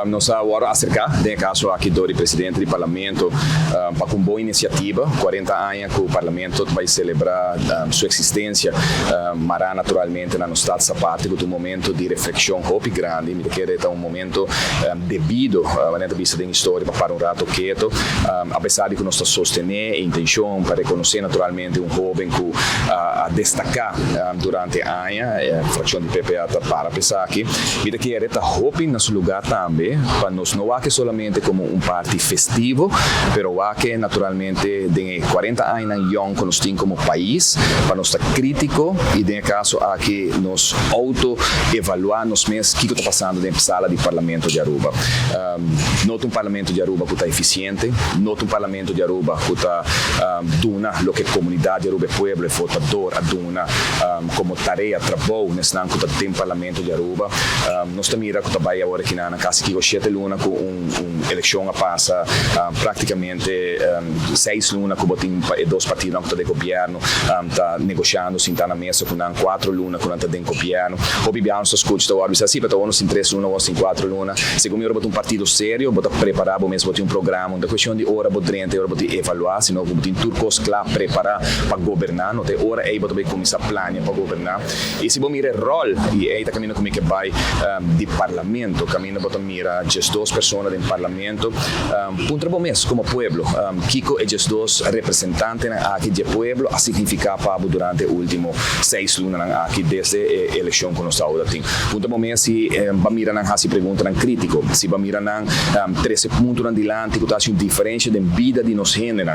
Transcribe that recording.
Nós agora acercar, em caso aqui do presidente do parlamento, para com boa iniciativa, 40 anos que o parlamento vai celebrar sua existência, mará naturalmente na nossa parte com um momento de reflexão muito grande, me quer é um momento devido à vista da história para um rato quieto, apesar de que nós sostener a intenção para reconhecer naturalmente um jovem que a destacar durante a a fração de PPA para pensar aqui, me quer é hoping no seu lugar também, para nós não há que solamente como um party festivo, pero há que naturalmente de 40 anos young que nós temos como país, para nós estar crítico e de caso há que nos auto-evaluar nos meses que está passando dentro da sala de parlamento de Aruba. Não um parlamento de Aruba que está eficiente, não um parlamento de Aruba que está duna o que a comunidade de Aruba, pueblo e votador duna como tarefa, trabalho, nesse ano que tem parlamento de Aruba. Nós também irá que vai agora aqui na casa que 7 luna com eleição a passa praticamente 6 luna que botem 2 partidos que de governo está negociando sem estar na mesa com 4 luna que está dentro do governo. O bibiano só escuta o árbitro assim, para nós em 3 luna ou em 4 luna. Segundo eu botar um partido sério, botar preparado mesmo botar um programa, da questão de hora botar botar evaluar, senão botar turcos claro preparar para governar, não tem hora aí botar começar a planear para governar. E se você mira o rol e aí está caminhando como que vai de parlamento, caminha botar mira as 2 pessoas do parlamento, um trabalho mesmo como pueblo. Kiko é as 2 representantes aqui do pueblo a significar para durante o último 6 lunas aqui desde a eleição que nós estamos tendo. Um trabalho mesmo se mira na se pergunta na crítico, se mira na 13 pontos adiante que está uma diferença de vida de nós gêneros.